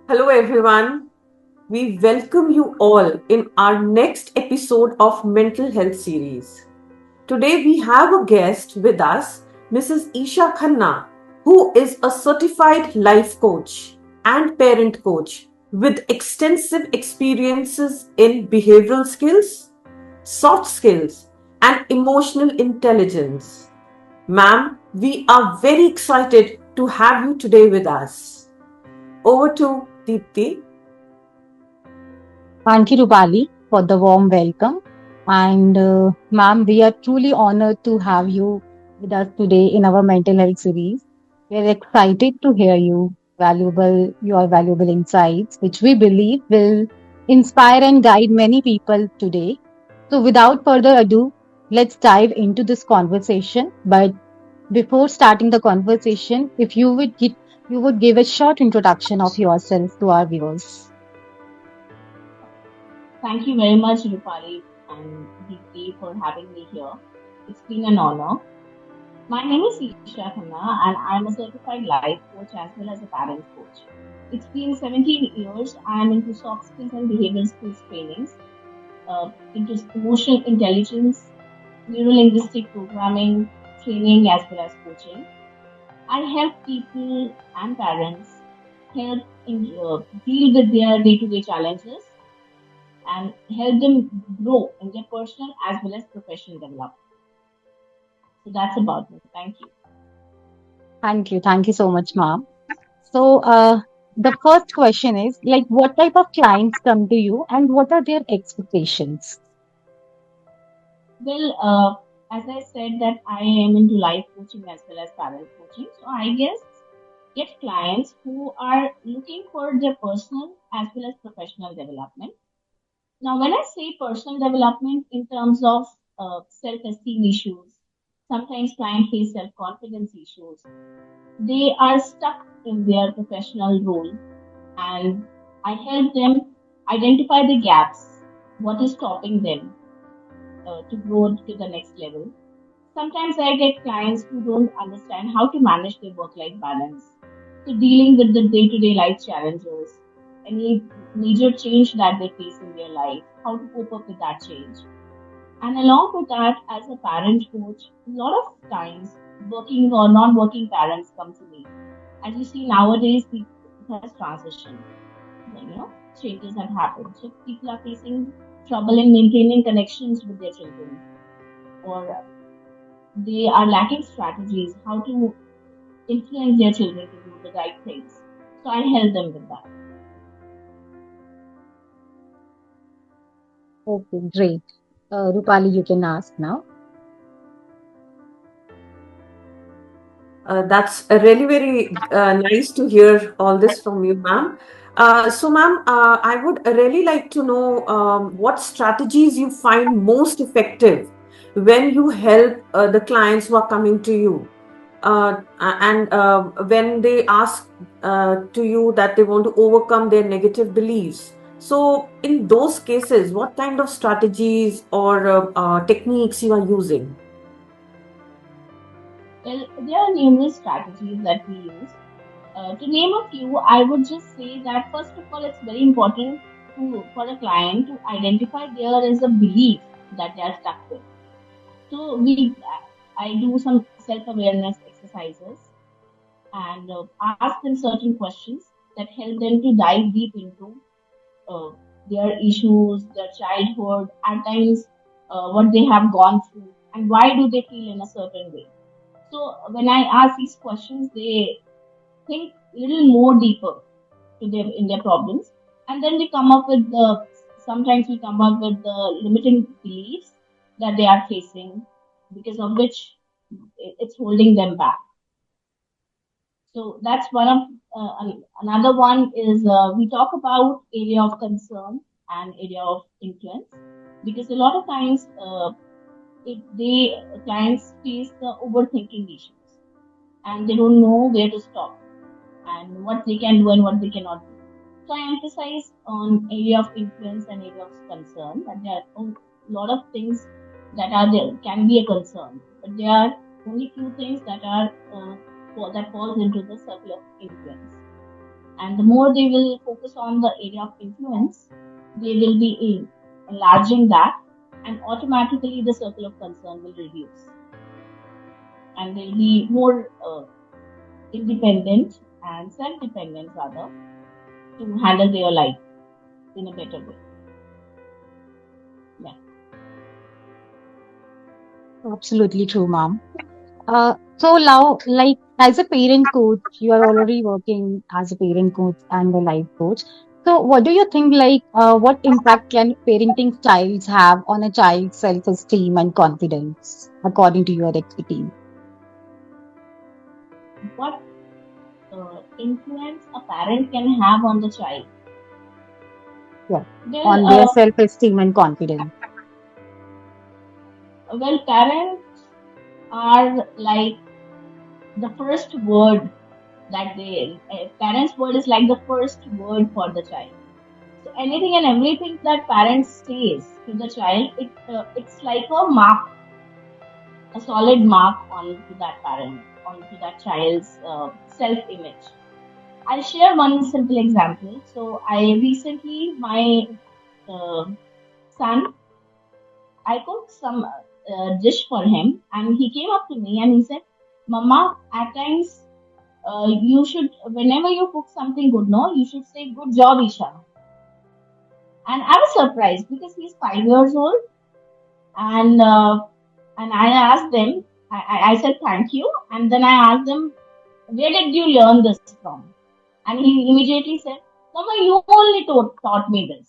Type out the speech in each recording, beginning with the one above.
Hello, everyone. We welcome you all in our next episode of Mental Health Series. Today, we have a guest with us, Mrs. Isha Khanna, who is a certified life coach and parent coach with extensive experiences in behavioral skills, soft skills, and emotional intelligence. Ma'am, we are very excited to have you today with us. Over to Deepti. Thank you, Rupali, for the warm welcome. And, ma'am, we are truly honored to have you with us today in our mental health series. We are excited to hear your valuable insights, which we believe will inspire and guide many people today. So, without further ado, let's dive into this conversation. But before starting the conversation, if you would give a short introduction of yourself to our viewers. Thank you very much, Rupali and Deepti, for having me here. It's been an honor. My name is Isha Khanna, and I'm a certified life coach as well as a parent coach. It's been 17 years. I'm into soft skills and behavioral skills trainings, into emotional intelligence, neuro-linguistic programming training, as well as coaching. I help people and parents deal with their day-to-day challenges and help them grow in their personal as well as professional development. So that's about me. Thank you. Thank you. Thank you so much, ma'am. So, the first question is like, what type of clients come to you and what are their expectations? Well, as I said that I am into life coaching as well as parent coaching. So I guess get clients who are looking for their personal as well as professional development. Now, when I say personal development in terms of self-esteem issues, sometimes clients face self-confidence issues. They are stuck in their professional role, and I help them identify the gaps, what is stopping them to grow to the next level. Sometimes I get clients who don't understand how to manage their work life balance. So, dealing with the day to day life challenges, any major change that they face in their life, how to cope up with that change. And along with that, as a parent coach, a lot of times working or non working parents come to me. As you see nowadays, it has transitioned. Changes have happened. So people are facing trouble in maintaining connections with their children, or they are lacking strategies how to influence their children to do the right things. So I help them with that. Okay, great. Rupali, you can ask now. That's really very nice to hear all this from you, ma'am. Ma'am, I would really like to know what strategies you find most effective when you help the clients who are coming to you. And when they ask to you that they want to overcome their negative beliefs. So, in those cases, what kind of strategies or techniques you are using? Well, there are numerous strategies that we use. To name a few, I would just say that first of all, it's very important for a client to identify there is a belief that they are stuck with. So I do some self-awareness exercises and ask them certain questions that help them to dive deep into uh, their issues, their childhood, at times what they have gone through, and why do they feel in a certain way. So when I ask these questions, they think a little more deeper to their in their problems, and then we come up with the sometimes we come up with the limiting beliefs that they are facing, because of which it's holding them back. So that's one of another one is we talk about area of concern and area of influence, because a lot of times they clients face the overthinking issues and they don't know where to stop and what they can do and what they cannot do. So I emphasize on area of influence and area of concern, that there are a lot of things that are there can be a concern, but there are only few things that are that falls into the circle of influence. And the more they will focus on the area of influence, they will be enlarging that, and automatically the circle of concern will reduce, and they'll be more independent and self-dependent rather, to handle their life in a better way. Yeah. Absolutely true, ma'am. So now, like as a parent coach, you are already working as a parent coach and a life coach. So what do you think, what impact can parenting styles have on a child's self-esteem and confidence, according to your expertise? What influence a parent can have on the child? Yeah, Well, on their self-esteem and confidence. parents are like the first word that parents' word is like the first word for the child. So anything and everything that parents says to the child, it's like a mark, a solid mark onto that parent, onto that child's self-image. I'll share one simple example. So I recently, my uh, son, I cooked some dish for him, and he came up to me and he said, "Mama, at times you should, whenever you cook something good, no, you should say good job, Isha." And I was surprised because he's 5 years old, and I asked them, I said thank you, and then I asked them, where did you learn this from? And he immediately said, Mama, you only taught me this.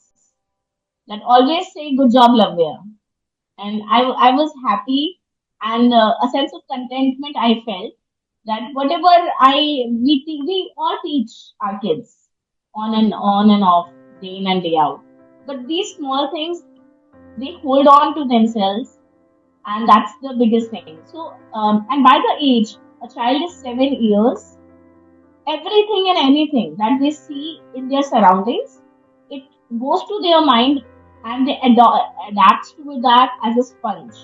That always say good job, Lavya. And I was happy, and a sense of contentment I felt, that whatever we all teach our kids on and off, day in and day out. But these small things, they hold on to themselves, and that's the biggest thing. So, and by the age a child is 7 years, everything and anything that they see in their surroundings, it goes to their mind, and they adapt to that as a sponge,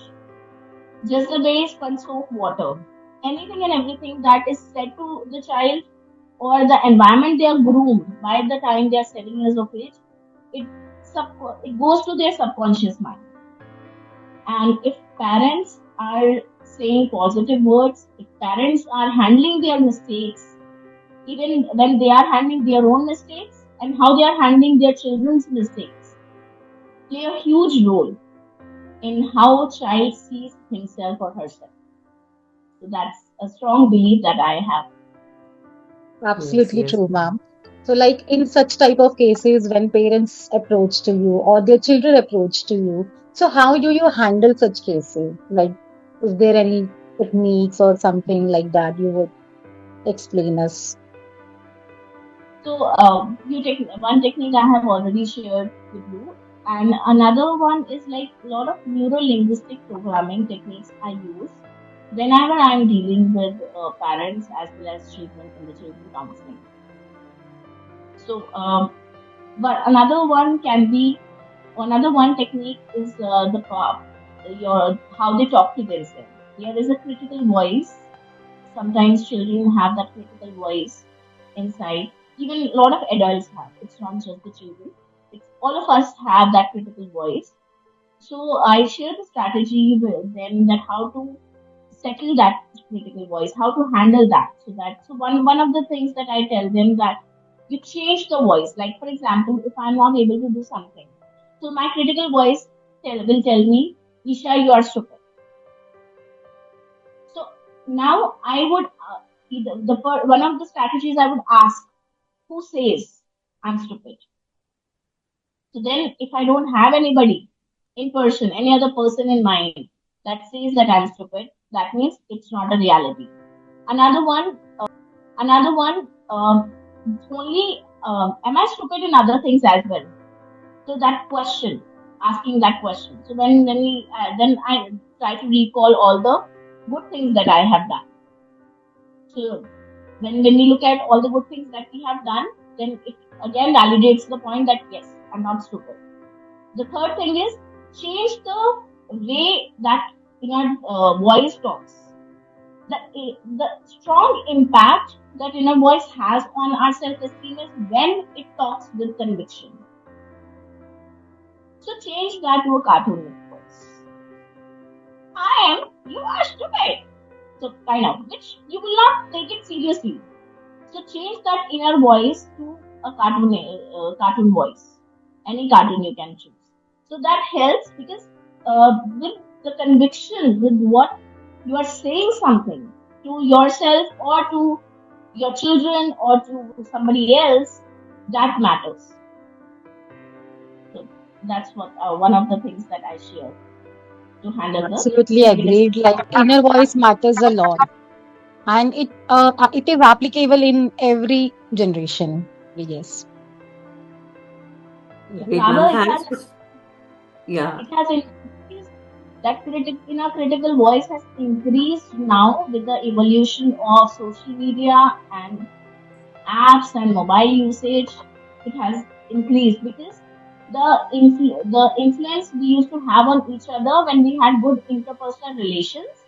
just the way sponge soak water. Anything and everything that is said to the child, or the environment they are groomed by the time they are 7 years of age, it it goes to their subconscious mind. And if parents are saying positive words, if parents are handling their mistakes, even when they are handling their own mistakes, and how they are handling their children's mistakes, play a huge role in how a child sees himself or herself. So that's a strong belief that I have. Yes, Absolutely yes. true, ma'am. So, like in such type of cases, when parents approach to you or their children approach to you, so how do you handle such cases? Like, is there any techniques or something like that you would explain us? So you take one technique I have already shared with you, and another one is like a lot of neuro linguistic programming techniques I use whenever I'm dealing with parents as well as children in the children counseling. So, but another one technique is your how they talk to themselves. There is a critical voice. Sometimes children have that critical voice inside. Even a lot of adults have. It's not just the children. It's all of us have that critical voice. So I share the strategy with them, that how to settle that critical voice, how to handle that. So one of the things that I tell them, that you change the voice. Like for example, if I'm not able to do something, so my critical voice will tell me, Isha, you are stupid. So now I would one of the strategies I would ask, who says I'm stupid? So then, if I don't have anybody in person, any other person in mind that says that I'm stupid, that means it's not a reality. Another one, only am I stupid in other things as well? So that question, asking that question. So when we then I try to recall all the good things that I have done. So when we look at all the good things that we have done, then it again validates the point that yes, I'm not stupid. The third thing is change the way that voice talks. The strong impact that inner voice has on our self-esteem is when it talks with conviction. So change that to a cartoonic voice. I am, you are stupid. So kind of, which you will not take it seriously. So change that inner voice to a cartoon voice. Any cartoon you can choose. So that helps because with the conviction, with what you are saying something to yourself or to your children or to somebody else, that matters. So that's what one of the things that I share to handle the Absolutely biggest. agreed. Like inner voice matters a lot, and it is applicable in every generation. Yes. Yeah. Great, ma'am. Rather, Thanks. Yeah. it has increased. That inner critical voice has increased now with the evolution of social media and apps and mobile usage. It has increased because the influence we used to have on each other when we had good interpersonal relations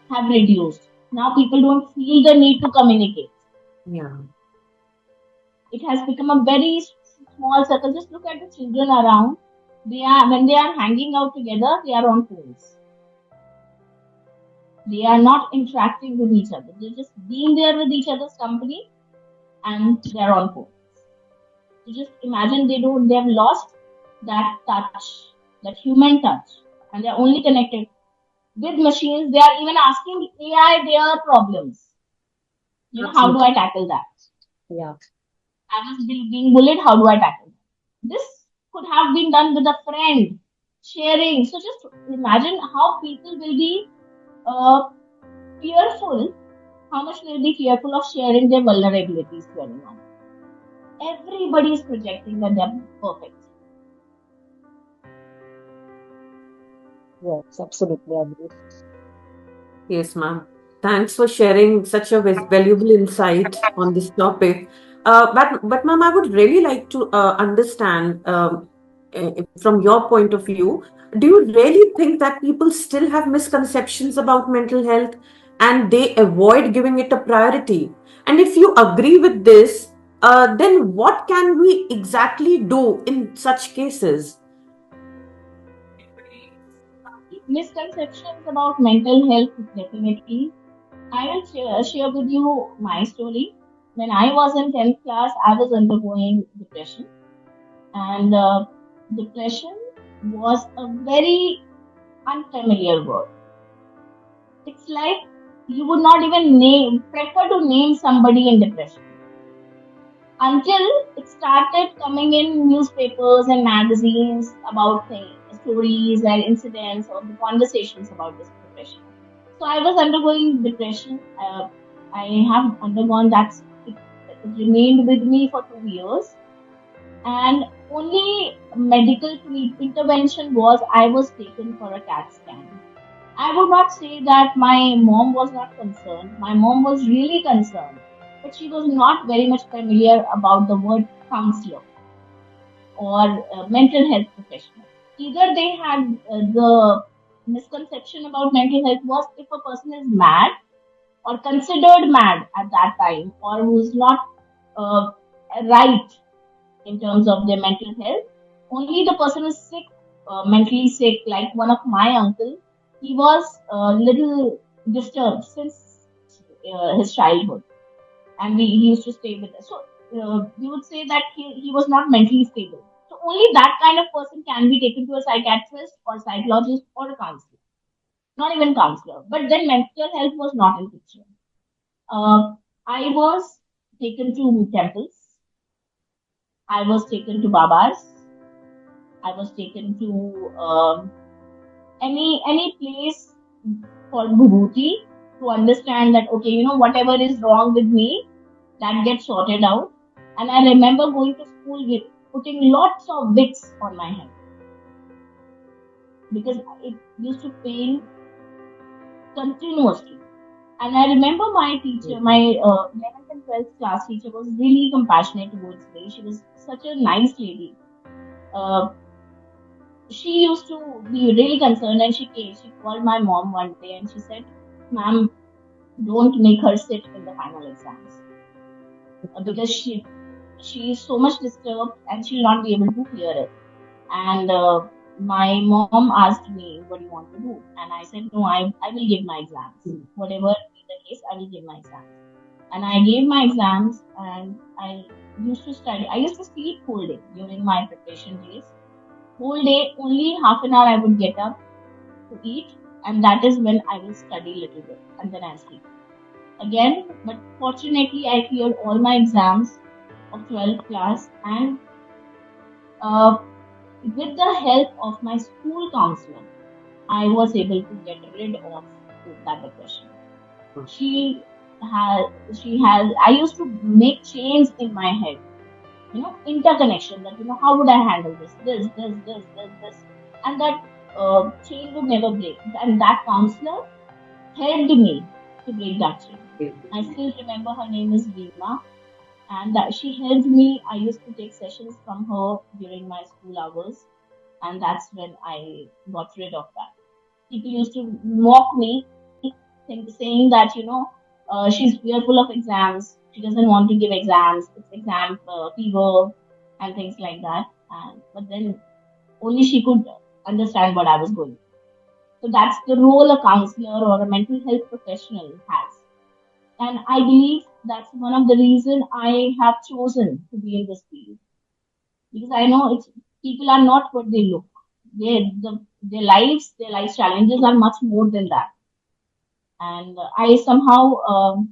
have reduced. Now people don't feel the need to communicate. Yeah. It has become a very small circle. Just look at the children around. They are when they are hanging out together, they are on phones. They are not interacting with each other. They're just being there with each other's company and they're on phones. So just imagine they have lost that touch, that human touch, and they're only connected with machines. They are even asking AI their problems. How do Absolutely. I tackle that? Yeah. I was being bullied. How do I tackle that? This could have been done with a friend, sharing. So just imagine how people will be uh, fearful, how much they'll be fearful of sharing their vulnerabilities to anyone. Everybody is projecting that they're perfect. Yes. Absolutely agreed. Yes, ma'am. Thanks for sharing such a valuable insight on this topic. But ma'am, I would really like to understand from your point of view, do you really think that people still have misconceptions about mental health and they avoid giving it a priority? And if you agree with this, then what can we exactly do in such cases? Misconceptions about mental health, definitely. I will share with you my story. When I was in 10th class, I was undergoing depression, and depression was a very unfamiliar word. It's like you would not even prefer to name somebody in depression until it started coming in newspapers and magazines about stories and incidents or the conversations about this depression. So I was undergoing depression. I have undergone that. It remained with me for 2 years, and only medical intervention was I was taken for a CAT scan. I would not say that my mom was not concerned. My mom was really concerned, but she was not very much familiar about the word counselor or mental health professional. Either they had the misconception about mental health was if a person is mad or considered mad at that time or who's not uh, right in terms of their mental health, only the person is sick, mentally sick. Like one of my uncle, he was a little disturbed since his childhood, and he used to stay with us. So we would say that he was not mentally stable. So only that kind of person can be taken to a psychiatrist or psychologist or a counselor. Not even counselor, but then mental health was not in picture. I was taken to temples. I was taken to babas. I was taken to any place for Bhuti to understand that okay, whatever is wrong with me, that gets sorted out. And I remember going to school with putting lots of Vicks on my head because it used to pain continuously. And I remember my teacher, my 11th and 12th class teacher was really compassionate towards me. She was such a nice lady. Uh, she used to be really concerned and she called my mom one day and she said, Ma'am, don't make her sit in the final exams, because she is so much disturbed and she'll not be able to clear it. And my mom asked me, what do you want to do? And I said, no, I will give my exams. Whatever be the case, I will give my exams. And I gave my exams, and I used to study. I used to sleep whole day during my preparation days. Whole day, only half an hour I would get up to eat, and that is when I will study a little bit, and then I'll sleep again. But fortunately, I cleared all my exams of 12th class, and uh, with the help of my school counselor, I was able to get rid of that depression. She I used to make chains in my head, interconnection, that, how would I handle this, and that chain would never break. And that counselor helped me to break that chain. I still remember her name is Veema, and that she helped me. I used to take sessions from her during my school hours, and that's when I got rid of that. People used to mock me, saying that, she's fearful of exams. She doesn't want to give exams. It's exam fever and things like that. And but then only she could understand what I was going through. So that's the role a counselor or a mental health professional has. And I believe that's one of the reason I have chosen to be in this field, because I know it's people are not what they look. Their life challenges are much more than that. And I somehow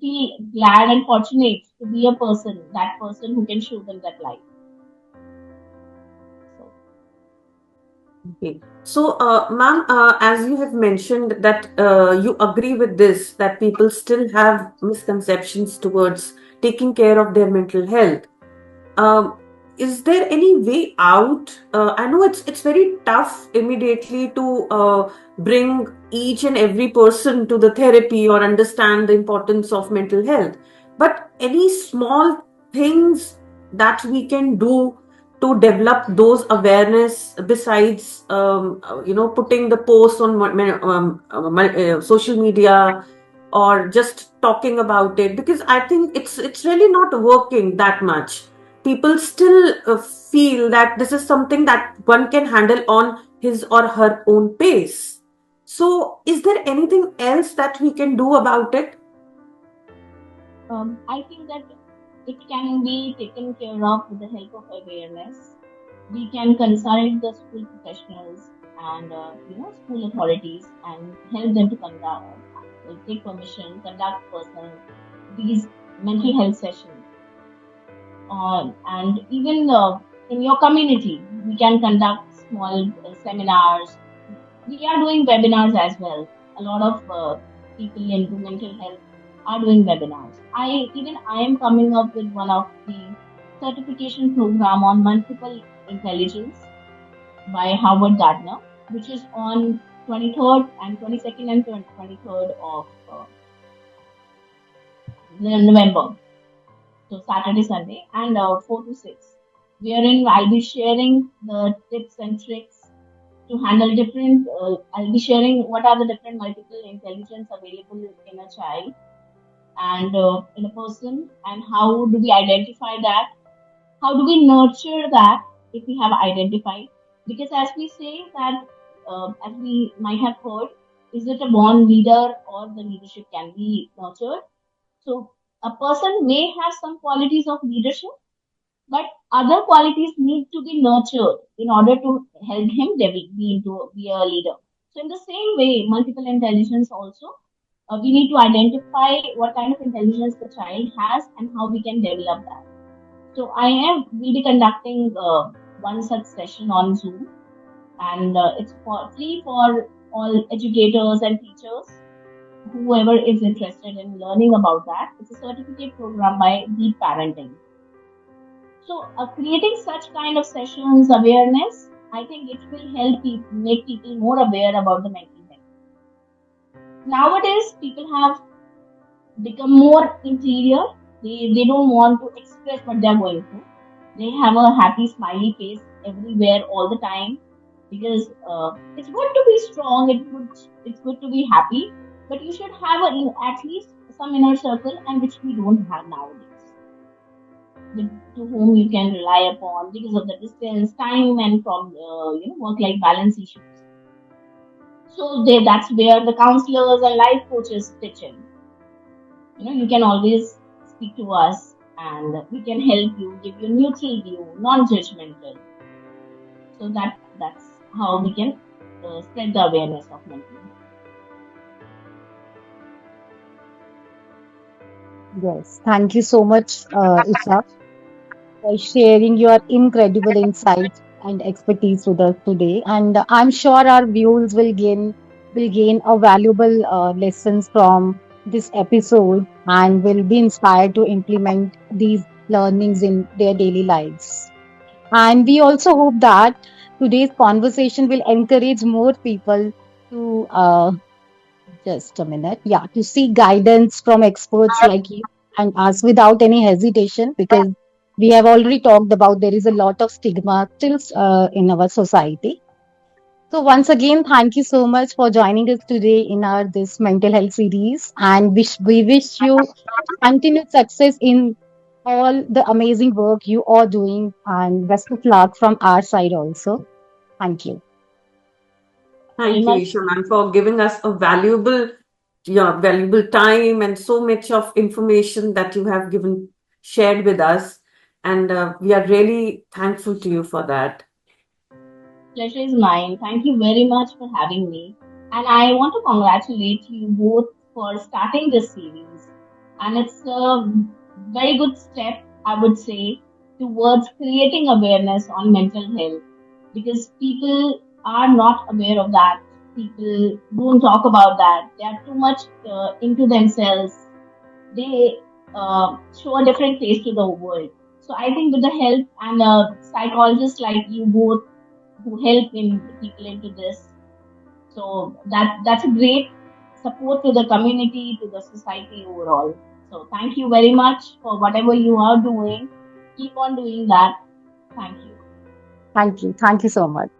feel glad and fortunate to be that person who can show them that light. So, Okay. So, ma'am, as you have mentioned that you agree with this, that people still have misconceptions towards taking care of their mental health. Um, is there any way out? I know it's very tough immediately to bring each and every person to the therapy or understand the importance of mental health. But any small things that we can do to develop those awareness besides putting the posts on social media or just talking about it, because I think it's really not working that much. People still feel that this is something that one can handle on his or her own pace. So is there anything else that we can do about it? I think that it can be taken care of with the help of awareness. We can consult the school professionals and school authorities and help them to take permission, conduct personal these mental health sessions. And even in your community, we can conduct small seminars. We are doing webinars as well. A lot of people into mental health are doing webinars. I am coming up with one of the certification program on multiple intelligence by Howard Gardner, which is on 23rd and 22nd and 23rd of November. So Saturday, Sunday, and 4 to 6, wherein I'll be sharing the tips and tricks to handle different. I'll be sharing what are the different multiple intelligence available in a child and in a person, and how do we identify that? How do we nurture that if we have identified? Because as we say that, as we might have heard, is it a born leader or the leadership can be nurtured? So a person may have some qualities of leadership, but other qualities need to be nurtured in order to help him be a leader. So in the same way, multiple intelligence also, we need to identify what kind of intelligence the child has and how we can develop that. So will be conducting one such session on Zoom, and it's free for all educators and teachers, whoever is interested in learning about that. It's a certificate program by Deep Parenting. So, creating such kind of sessions, awareness, I think it will help make people more aware about the mental health. Nowadays, people have become more interior. They don't want to express what they're going through. They have a happy, smiley face everywhere all the time. because it's good to be strong. It's good to be happy, but you should have at least some inner circle, and which we don't have nowadays, with, to whom you can rely upon because of the distance, time, and from work-life balance issues. So that's where the counselors and life coaches pitch in. You can always speak to us, and we can help you, give you neutral view, non-judgmental. So that's how we can spread the awareness of mental health. Yes, thank you so much, Isha, for sharing your incredible insights and expertise with us today. And I'm sure our viewers will gain a valuable lessons from this episode and will be inspired to implement these learnings in their daily lives. And we also hope that today's conversation will encourage more people to just a minute. Yeah, to seek guidance from experts like you and us without any hesitation, because we have already talked about there is a lot of stigma still in our society. So once again, thank you so much for joining us today in our this mental health series, and we wish you continued success in all the amazing work you are doing, and best of luck from our side also. Thank you. Very Thank you, much. Isha ma'am, for giving us a valuable, yeah, valuable time and so much of information that you have given, shared with us. And we are really thankful to you for that. Pleasure is mine. Thank you very much for having me. And I want to congratulate you both for starting this series. And it's a very good step, I would say, towards creating awareness on mental health, because people are not aware of that. People don't talk about that. They are too much into themselves. They show a different face to the world. So I think with the help and psychologists like you both who help in people into this. So that's a great support to the community, to the society overall. So thank you very much for whatever you are doing. Keep on doing that. Thank you. Thank you. Thank you so much.